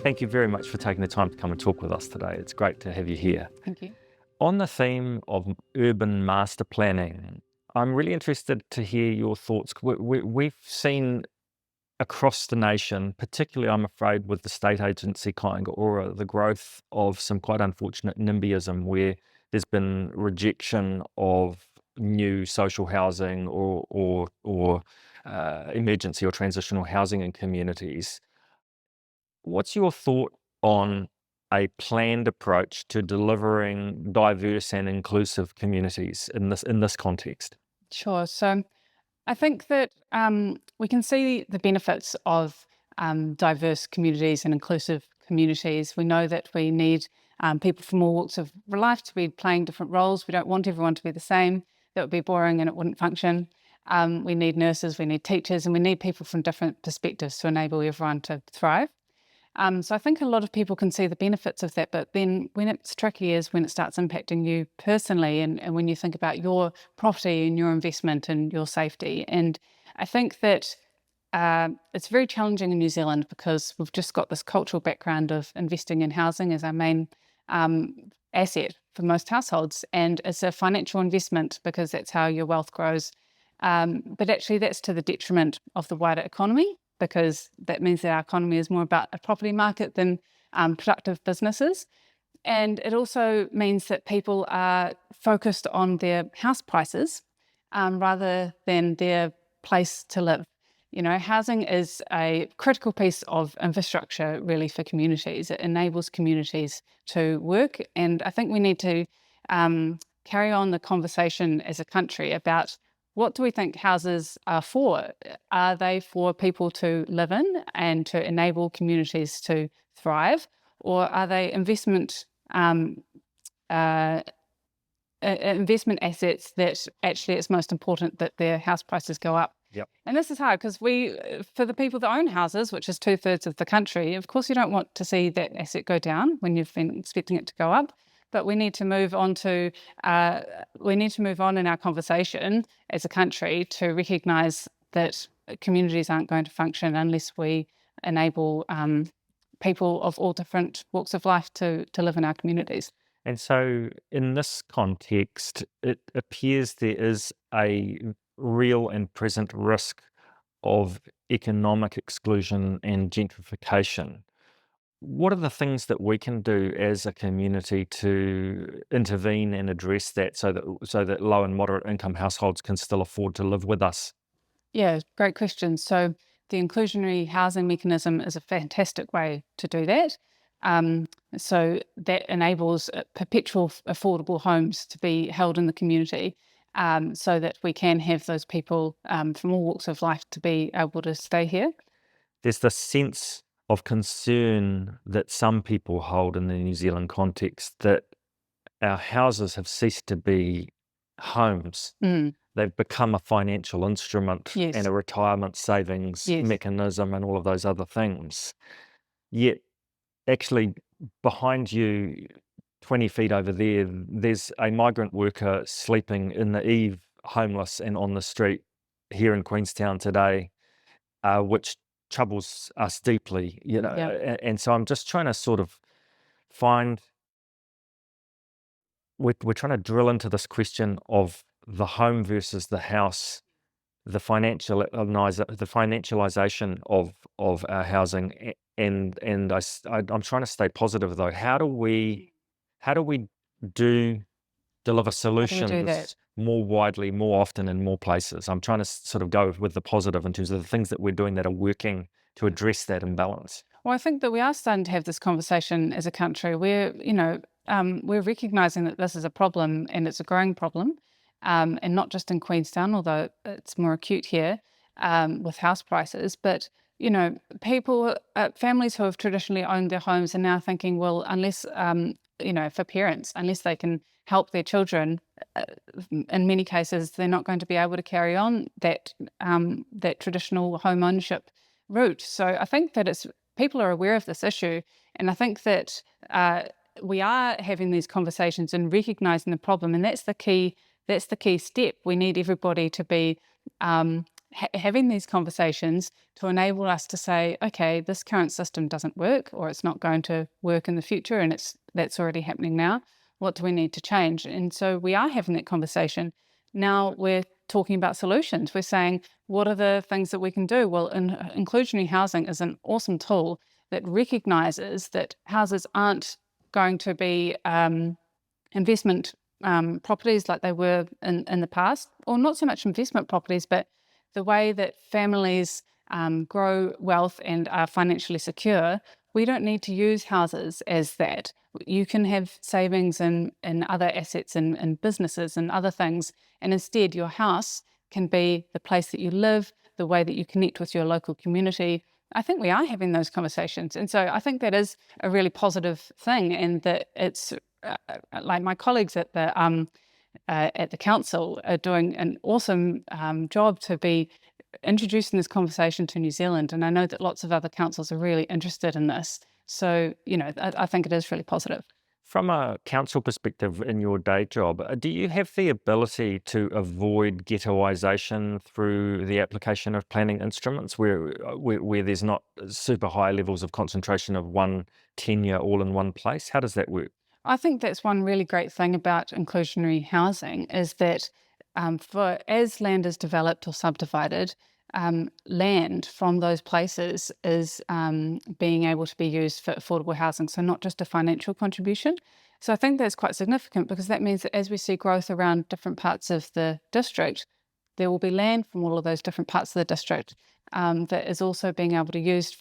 Thank you very much for taking the time to come and talk with us today. It's great to have you here. Thank you. On the theme of urban master planning, I'm really interested to hear your thoughts. We've seen across the nation, particularly I'm afraid with the state agency Kāinga the growth of some quite unfortunate NIMBYism where there's been rejection of new social housing or emergency or transitional housing in communities. What's your thought on a planned approach to delivering diverse and inclusive communities in this context? Sure. So I think that we can see the benefits of diverse communities and inclusive communities. We know that we need people from all walks of life to be playing different roles. We don't want everyone to be the same. That would be boring and it wouldn't function. We need nurses, we need teachers, and we need people from different perspectives to enable everyone to thrive. So I think a lot of people can see the benefits of that, but then when it's tricky is when it starts impacting you personally and when you think about your property and your investment and your safety. And I think that it's very challenging in New Zealand because we've just got this cultural background of investing in housing as our main asset for most households. And it's a financial investment because that's how your wealth grows. But actually that's to the detriment of the wider economy, because that means that our economy is more about a property market than productive businesses. And it also means that people are focused on their house prices rather than their place to live. You know, housing is a critical piece of infrastructure really for communities. It enables communities to work. And I think we need to carry on the conversation as a country about what do we think houses are for? Are they for people to live in and to enable communities to thrive? Or are they investment assets that actually it's most important that their house prices go up? Yep. And this is hard because for the people that own houses, which is 2/3 of the country, of course you don't want to see that asset go down when you've been expecting it to go up. But we need to move on in our conversation as a country to recognise that communities aren't going to function unless we enable people of all different walks of life to live in our communities. And so in this context, it appears there is a real and present risk of economic exclusion and gentrification. What are the things that we can do as a community to intervene and address that so that low and moderate income households can still afford to live with us? Yeah, great question. So the inclusionary housing mechanism is a fantastic way to do that. So that enables perpetual affordable homes to be held in the community so that we can have those people from all walks of life to be able to stay here. There's this sense of concern that some people hold in the New Zealand context that our houses have ceased to be homes. They've become a financial instrument Yes. and a retirement savings Yes. mechanism and all of those other things. Yet, actually, behind you, 20 feet over there, there's a migrant worker sleeping in the eave, homeless and on the street here in Queenstown today, which troubles us deeply, you know. Yeah. And so I'm just trying to sort of find, we're trying to drill into this question of the home versus the house, the financialization of our housing, and I'm trying to stay positive though. How do we deliver solutions more widely, more often, in more places? I'm trying to sort of go with the positive in terms of the things that we're doing that are working to address that imbalance. Well, I think that we are starting to have this conversation as a country. We're recognizing that this is a problem and it's a growing problem, and not just in Queenstown, although it's more acute here with house prices. But people, families who have traditionally owned their homes are now thinking, well, unless for parents, unless they can help their children, in many cases, they're not going to be able to carry on that traditional home ownership route. So I think that people are aware of this issue, and I think that we are having these conversations and recognizing the problem, and that's the key step. We need everybody to be having these conversations to enable us to say, okay, this current system doesn't work, or it's not going to work in the future, and that's already happening now. What do we need to change? And so we are having that conversation. Now we're talking about solutions. We're saying, what are the things that we can do? Well, inclusionary housing is an awesome tool that recognises that houses aren't going to be investment properties like they were in the past, or not so much investment properties, but the way that families grow wealth and are financially secure. We don't need to use houses as that. You can have savings and other assets and businesses and other things, and instead your house can be the place that you live, the way that you connect with your local community. I think we are having those conversations. And so I think that is a really positive thing, and that it's like my colleagues at the council are doing an awesome job to be introducing this conversation to New Zealand. And I know that lots of other councils are really interested in this. So, I think it is really positive. From a council perspective in your day job, do you have the ability to avoid ghettoisation through the application of planning instruments where there's not super high levels of concentration of one tenure all in one place? How does that work? I think that's one really great thing about inclusionary housing is that as land is developed or subdivided, land from those places is being able to be used for affordable housing, so not just a financial contribution. So I think that's quite significant, because that means that as we see growth around different parts of the district, there will be land from all of those different parts of the district that is also being able to use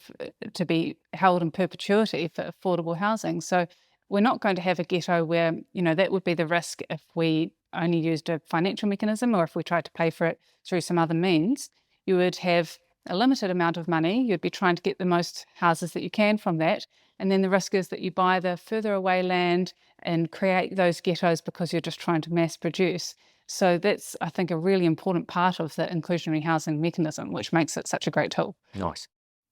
to be held in perpetuity for affordable housing. So we're not going to have a ghetto where, that would be the risk if we only used a financial mechanism, or if we tried to pay for it through some other means. You would have a limited amount of money. You'd be trying to get the most houses that you can from that. And then the risk is that you buy the further away land and create those ghettos because you're just trying to mass produce. So that's, I think, a really important part of the inclusionary housing mechanism, which makes it such a great tool. Nice.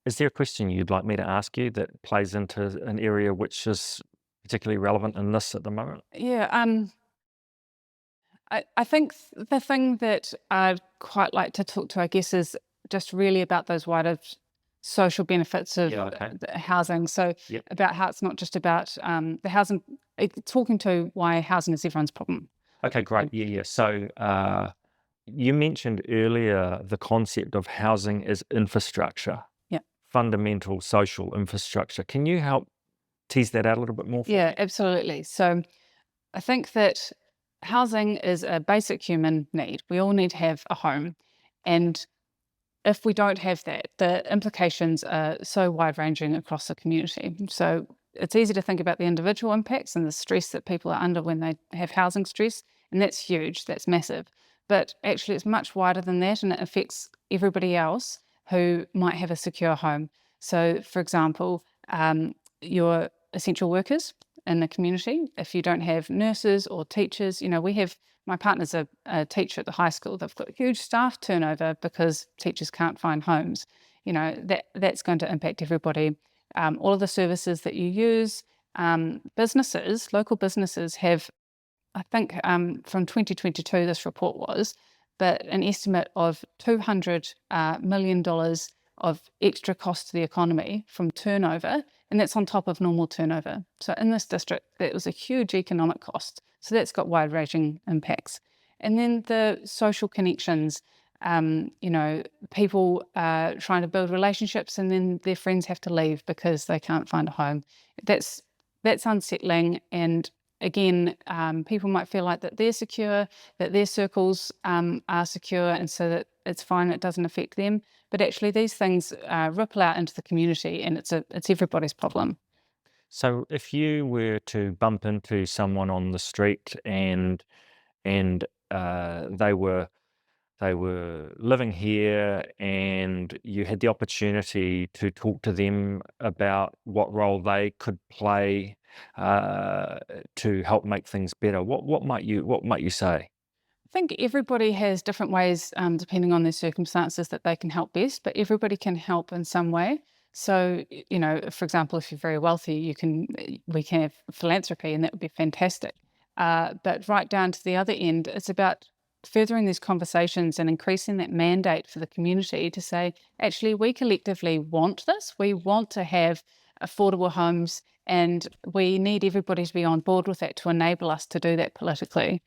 Is there a question you'd like me to ask you that plays into an area which is particularly relevant in this at the moment? Yeah, I think the thing that I'd quite like to talk to, I guess, is just really about those wider social benefits of housing. So about how it's not just about the housing, talking to why housing is everyone's problem. Okay, great. Yeah. So you mentioned earlier the concept of housing as infrastructure. Yeah. Fundamental social infrastructure. Can you help tease that out a little bit more? Yeah, absolutely. So I think that housing is a basic human need. We all need to have a home. And if we don't have that, the implications are so wide-ranging across the community. So it's easy to think about the individual impacts and the stress that people are under when they have housing stress, and that's huge, that's massive. But actually it's much wider than that, and it affects everybody else who might have a secure home. So, for example, your essential workers in the community, if you don't have nurses or teachers, my partner's a teacher at the high school. They've got huge staff turnover because teachers can't find homes. That's going to impact everybody. All of the services that you use, local businesses have, I think from 2022 this report was, but an estimate of $200 million of extra cost to the economy from turnover, and that's on top of normal turnover. So in this district, that was a huge economic cost. So that's got wide-ranging impacts. And then the social connections, people trying to build relationships and then their friends have to leave because they can't find a home. That's unsettling. And again, people might feel like that they're secure, that their circles are secure, and so that it's fine, it doesn't affect them. But actually these things ripple out into the community, and it's everybody's problem. So if you were to bump into someone on the street and they were living here, and you had the opportunity to talk to them about what role they could play to help make things better, what might you say? I think everybody has different ways, depending on their circumstances, that they can help best, but everybody can help in some way. So, for example, if you're very wealthy, we can have philanthropy, and that would be fantastic. But right down to the other end, it's about furthering these conversations and increasing that mandate for the community to say, actually, we collectively want this. We want to have affordable homes, and we need everybody to be on board with that to enable us to do that politically.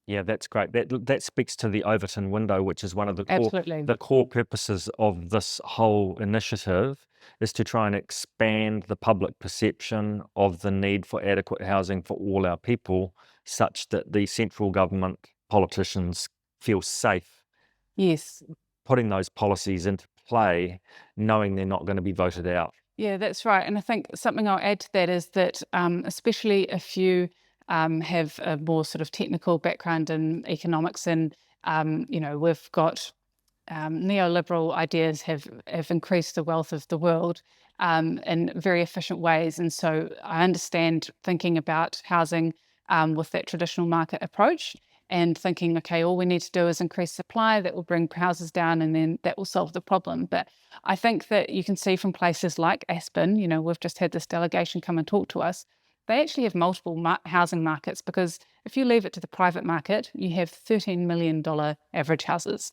Yeah, that's great. That speaks to the Overton window, which is one of Absolutely. the core purposes of this whole initiative, is to try and expand the public perception of the need for adequate housing for all our people, such that the central government politicians feel safe Yes. putting those policies into play, knowing they're not going to be voted out. Yeah, that's right. And I think something I'll add to that is that, especially if you have a more sort of technical background in economics, and we've got neoliberal ideas have increased the wealth of the world in very efficient ways. And so I understand thinking about housing with that traditional market approach and thinking, okay, all we need to do is increase supply, that will bring houses down, and then that will solve the problem. But I think that you can see from places like Aspen, we've just had this delegation come and talk to us. They actually have multiple housing markets, because if you leave it to the private market, you have $13 million average houses,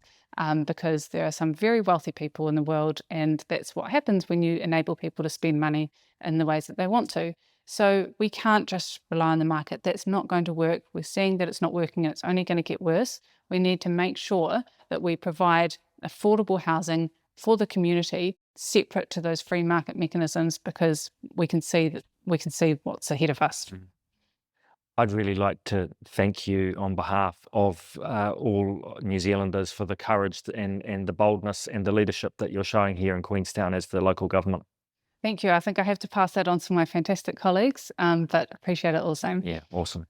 because there are some very wealthy people in the world, and that's what happens when you enable people to spend money in the ways that they want to. So we can't just rely on the market. That's not going to work. We're seeing that it's not working, and it's only going to get worse. We need to make sure that we provide affordable housing for the community, separate to those free market mechanisms, because we can see what's ahead of us. I'd really like to thank you on behalf of all New Zealanders for the courage and the boldness and the leadership that you're showing here in Queenstown as the local government. Thank you. I think I have to pass that on to my fantastic colleagues, but appreciate it all the same. Yeah, awesome.